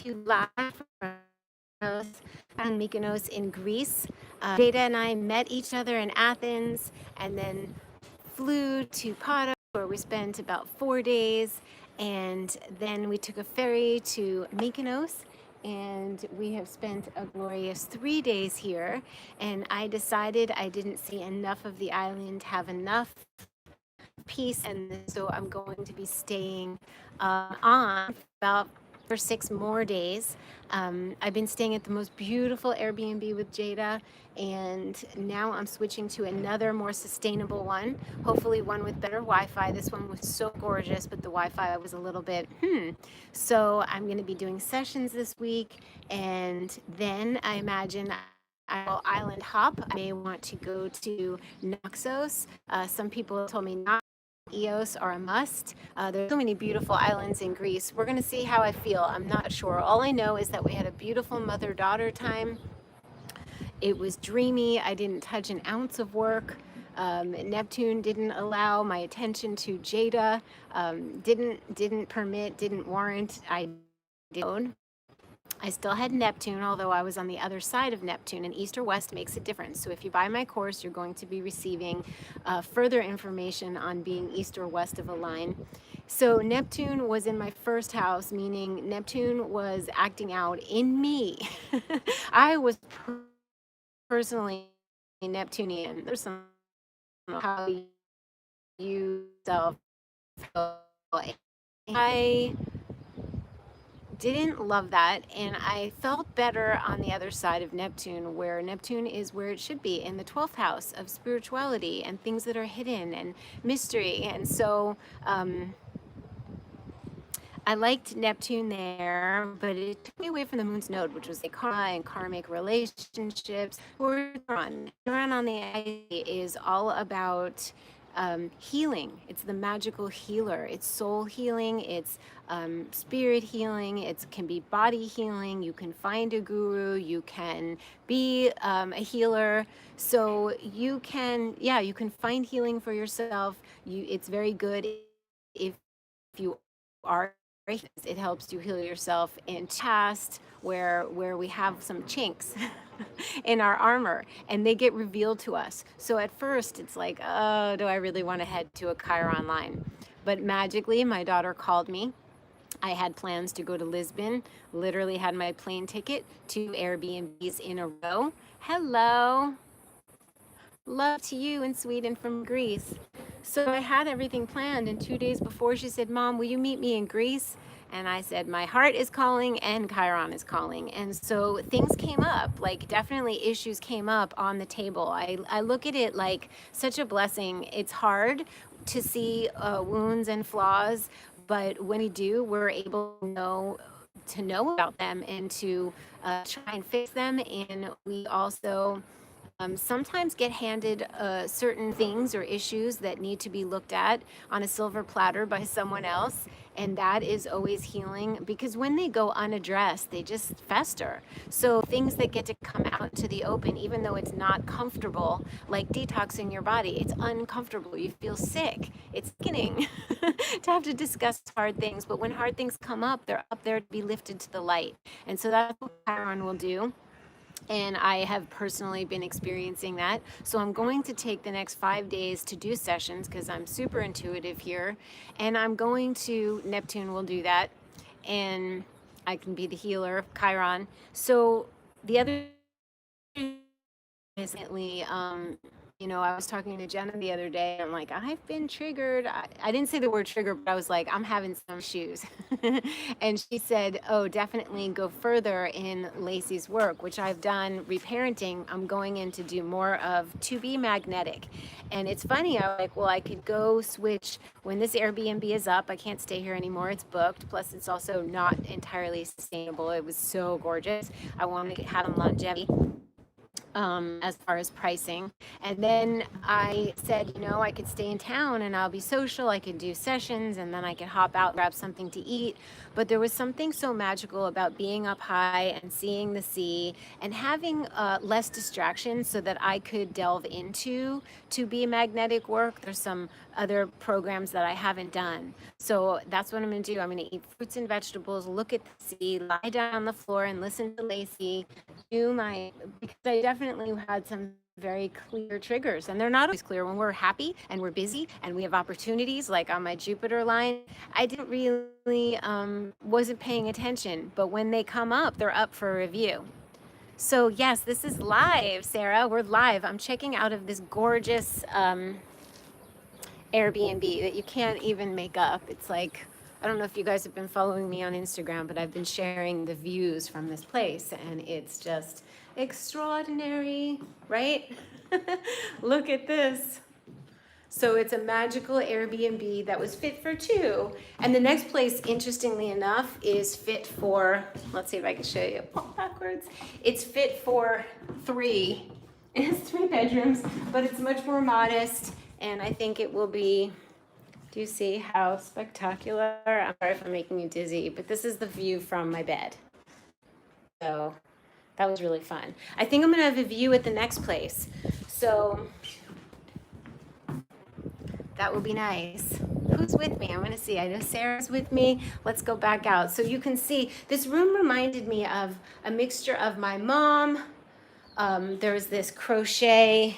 you live from Mykonos in Greece. Jada and I met each other in Athens and then flew to Paros, where we spent about 4 days, and then we took a ferry to Mykonos, and we have spent a glorious 3 days here. And I decided I didn't see enough of the island, have enough peace, and so I'm going to be staying on about for 6 more days. I've been staying at the most beautiful Airbnb with Jada, and now I'm switching to another more sustainable one, hopefully one with better Wi-Fi. This one was so gorgeous, but the Wi-Fi was a little bit So I'm going to be doing sessions this week, and then I imagine I will island hop. I may want to go to Naxos. Some people told me not. Eos are a must. There's so many beautiful islands in Greece. We're going to see how I feel. I'm not sure. All I know is that we had a beautiful mother-daughter time. It was dreamy. I didn't touch an ounce of work. Neptune didn't allow my attention to Jada. Didn't permit, didn't warrant. I did. I still had Neptune, although I was on the other side of Neptune, and east or west makes a difference. So if you buy my course, you're going to be receiving further information on being east or west of a line. So Neptune was in my first house, meaning Neptune was acting out in me. I was personally Neptunian. There's some how you self feel. I didn't love that, and I felt better on the other side of Neptune, where Neptune is where it should be, in the 12th house of spirituality and things that are hidden and mystery. And so I liked Neptune there, but it took me away from the moon's node, which was like karma and karmic relationships. Chiron on the eye is all about healing. It's the magical healer. It's soul healing. It's spirit healing. It can be body healing. You can find a guru. You can be a healer. So you can find healing for yourself. It's very good if you are. It helps you heal yourself in past where we have some chinks in our armor, and they get revealed to us. So at first it's like, oh, do I really want to head to a Chiron line? But magically my daughter called me. I had plans to go to Lisbon, literally had my plane ticket, 2 Airbnbs in a row. Hello. Love to you in Sweden from Greece. So I had everything planned, and 2 days before she said, Mom, will you meet me in Greece? And I said, my heart is calling and Chiron is calling. And so things came up, like definitely issues came up on the table. I look at it like such a blessing. It's hard to see wounds and flaws, but when we do, we're able to know about them and to try and fix them. And we also sometimes get handed certain things or issues that need to be looked at on a silver platter by someone else. And that is always healing, because when they go unaddressed, they just fester. So things that get to come out to the open, even though it's not comfortable, like detoxing your body, it's uncomfortable. You feel sick. It's sickening to have to discuss hard things. But when hard things come up, they're up there to be lifted to the light. And so that's what Chiron will do. And I have personally been experiencing that. So I'm going to take the next 5 days to do sessions, because I'm super intuitive here. And I'm going to, Neptune will do that. And I can be the healer, Chiron. So the other is I was talking to Jenna the other day. I'm like, I've been triggered. I didn't say the word trigger, but I was like, I'm having some issues. And she said, oh, definitely go further in Lacey's work, which I've done reparenting. I'm going in to do more of to be magnetic. And it's funny. I was like, well, I could go switch when this Airbnb is up. I can't stay here anymore. It's booked. Plus, it's also not entirely sustainable. It was so gorgeous. I wanted to have longevity. as far as pricing. And then I said, you know, I could stay in town and I'll be social. I could do sessions and then I could hop out, grab something to eat. But there was something so magical about being up high and seeing the sea and having less distractions so that I could delve into to be magnetic work. There's some other programs that I haven't done. So that's what I'm going to do. I'm going to eat fruits and vegetables, look at the sea, lie down on the floor and listen to Lacey, because I definitely had some very clear triggers, and they're not always clear when we're happy and we're busy and we have opportunities. Like on my Jupiter line, I didn't really wasn't paying attention, but when they come up, they're up for review. So yes, this is live, Sarah. We're live. I'm checking out of this gorgeous Airbnb that you can't even make up. It's like, I don't know if you guys have been following me on Instagram, but I've been sharing the views from this place and it's just extraordinary, right? Look at this. So it's a magical Airbnb that was fit for two. And the next place, interestingly enough, is fit for, let's see if I can show you, backwards. It's fit for three. It has 3 bedrooms, but it's much more modest. And I think it will be, do you see how spectacular? I'm sorry if I'm making you dizzy, but this is the view from my bed. So that was really fun. I think I'm gonna have a view at the next place. So that will be nice. Who's with me? I'm gonna see. I know Sarah's with me. Let's go back out. So you can see, this room reminded me of a mixture of my mom. There's this crochet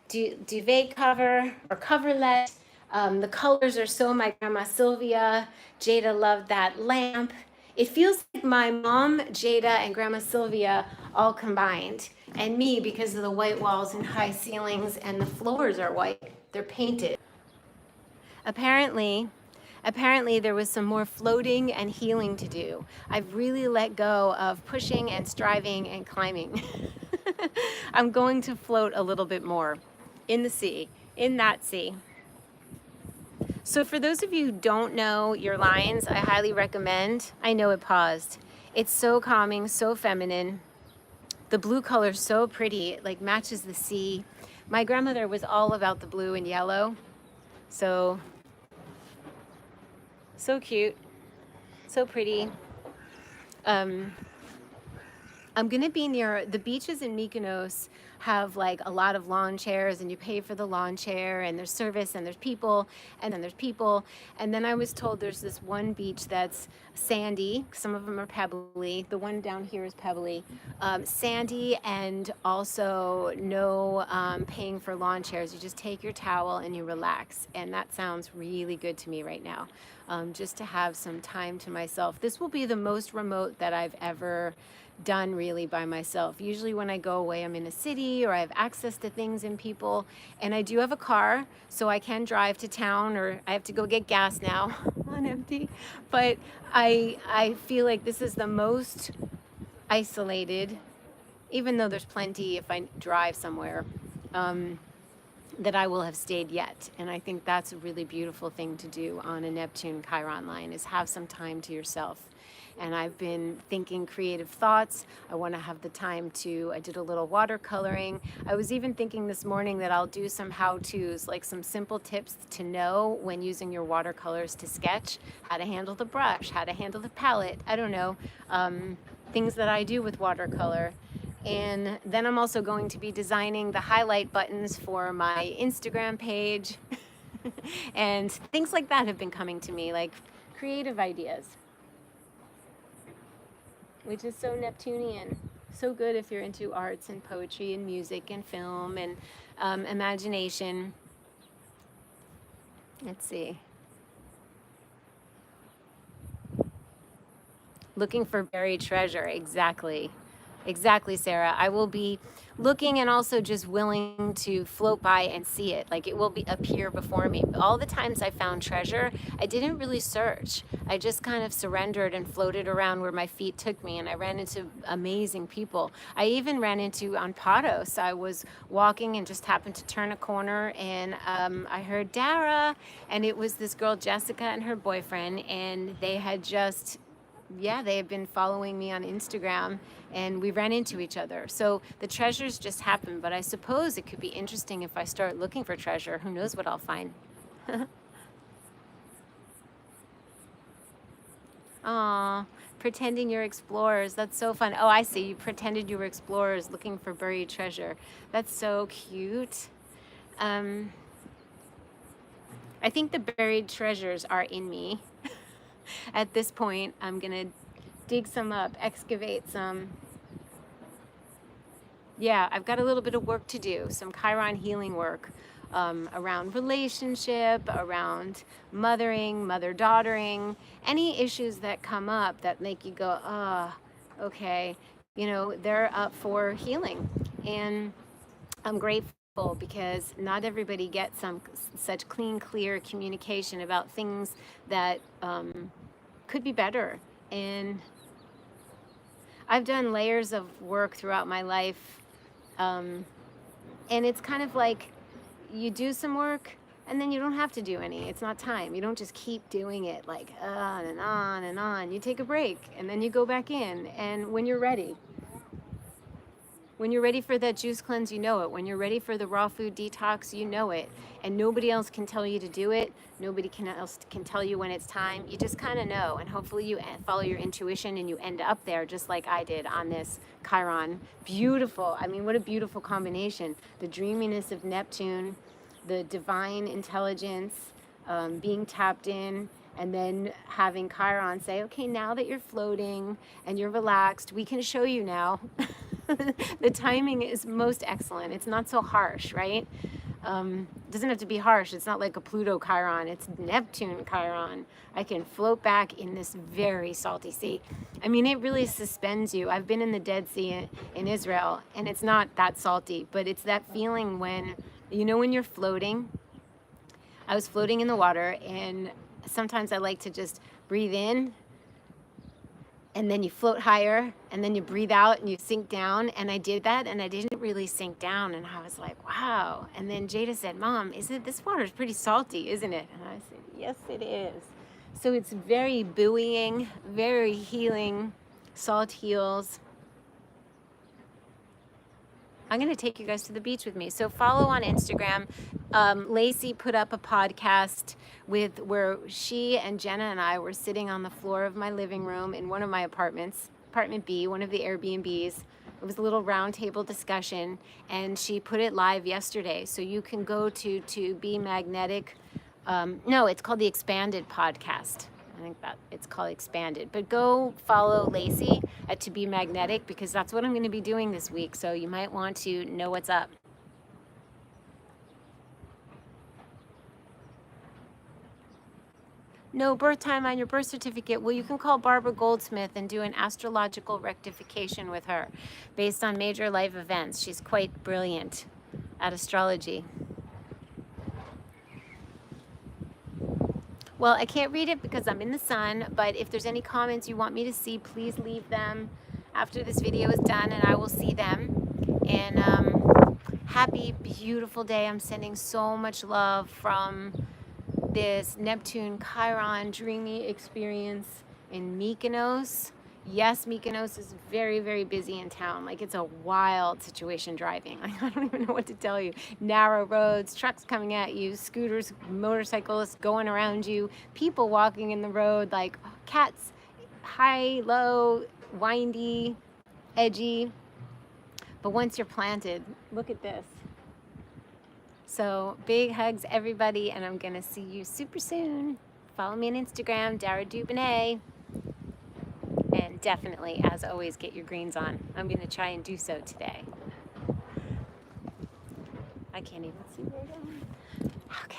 duvet cover or coverlet. The colors are so my grandma Sylvia. Jada loved that lamp. It feels like my mom, Jada, and grandma Sylvia all combined. And me, because of the white walls and high ceilings, and the floors are white. They're painted. Apparently there was some more floating and healing to do. I've really let go of pushing and striving and climbing. I'm going to float a little bit more in the sea, in that sea. So for those of you who don't know your lines, I highly recommend. I know it paused. It's so calming, so feminine. The blue color is so pretty, it like matches the sea. My grandmother was all about the blue and yellow. So cute, so pretty. I'm gonna be near the beaches in Mykonos. Have like a lot of lawn chairs, and you pay for the lawn chair, and there's service, and there's people, and then there's people. And then I was told there's this one beach that's sandy. Some of them are pebbly. The one down here is pebbly, sandy, and also no paying for lawn chairs. You just take your towel and you relax, and that sounds really good to me right now. Just to have some time to myself. This will be the most remote that I've ever done really by myself. Usually when I go away, I'm in a city or I have access to things and people, and I do have a car, so I can drive to town, or I have to go get gas now on empty. But I feel like this is the most isolated, even though there's plenty if I drive somewhere, that I will have stayed yet. And I think that's a really beautiful thing to do on a Neptune Chiron line, is have some time to yourself. And I've been thinking creative thoughts. I want to have the time to, I did a little watercoloring. I was even thinking this morning that I'll do some how-tos, like some simple tips to know when using your watercolors to sketch, how to handle the brush, how to handle the palette, I don't know, things that I do with watercolor. And then I'm also going to be designing the highlight buttons for my Instagram page. And things like that have been coming to me, like creative ideas, which is so Neptunian. So good if you're into arts and poetry and music and film and imagination. Let's see. Looking for buried treasure, exactly. Exactly, Sarah. I will be looking and also just willing to float by and see it. Like it will appear before me. All the times I found treasure, I didn't really search. I just kind of surrendered and floated around where my feet took me, and I ran into amazing people. I even ran into, on Paros, I was walking and just happened to turn a corner, and I heard Dara, and it was this girl, Jessica, and her boyfriend, and they had just yeah, they have been following me on Instagram, and we ran into each other. So the treasures just happened, but I suppose it could be interesting if I start looking for treasure. Who knows what I'll find? Aw, pretending you're explorers. That's so fun. Oh, I see. You pretended you were explorers looking for buried treasure. That's so cute. Um, I think the buried treasures are in me. At this point, I'm gonna dig some up, excavate some. Yeah, I've got a little bit of work to do, some Chiron healing work around relationship, around mothering, mother-daughtering, any issues that come up that make you go, ah, okay, you know, they're up for healing. And I'm grateful because not everybody gets such clean, clear communication about things that could be better. And I've done layers of work throughout my life. And it's kind of like you do some work and then you don't have to do any. It's not time. You don't just keep doing it like on and on and on. You take a break and then you go back in. And when you're ready for that juice cleanse, you know it. When you're ready for the raw food detox, you know it. And nobody else can tell you to do it. Nobody else can tell you when it's time. You just kind of know. And hopefully you follow your intuition and you end up there just like I did on this Chiron. Beautiful. I mean, what a beautiful combination. The dreaminess of Neptune, the divine intelligence, being tapped in, and then having Chiron say, okay, now that you're floating and you're relaxed, we can show you now. The timing is most excellent. It's not so harsh, right? Doesn't have to be harsh. It's not like a Pluto Chiron. It's Neptune Chiron. I can float back in this very salty sea. I mean, it really suspends you. I've been in the Dead Sea in Israel, and it's not that salty, but it's that feeling when, you know, when you're floating. I was floating in the water, and sometimes I like to just breathe in, and then you float higher, and then you breathe out and you sink down. And I did that, and I didn't really sink down. And I was like, wow. And then Jada said, Mom, this water is pretty salty, isn't it? And I said, yes, it is. So it's very buoying, very healing. Salt heals. I'm going to take you guys to the beach with me. So follow on Instagram. Lacey put up a podcast where she and Jenna and I were sitting on the floor of my living room in one of my apartments, apartment B, one of the Airbnbs. It was a little round table discussion, and she put it live yesterday. So you can go to Be Magnetic. No, it's called the Expanded Podcast. I think that it's called Expanded. But go follow Lacey at To Be Magnetic, because that's what I'm going to be doing this week. So you might want to know what's up. No birth time on your birth certificate. Well, you can call Barbara Goldsmith and do an astrological rectification with her based on major life events. She's quite brilliant at astrology. Well, I can't read it because I'm in the sun, but if there's any comments you want me to see, please leave them after this video is done and I will see them. And happy, beautiful day. I'm sending so much love from this Neptune Chiron dreamy experience in Mykonos. Yes, Mykonos is very, very busy in town. Like, it's a wild situation driving. Like, I don't even know what to tell you. Narrow roads, trucks coming at you, scooters, motorcyclists going around you, people walking in the road, like cats, high, low, windy, edgy. But once you're planted, look at this. So big hugs, everybody, and I'm going to see you super soon. Follow me on Instagram, Dara Dubonnet. And definitely, as always, get your greens on. I'm going to try and do so today. I can't even see where I'm going. Okay.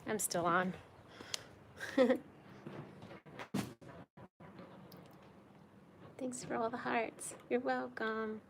I'm still on. Thanks for all the hearts. You're welcome.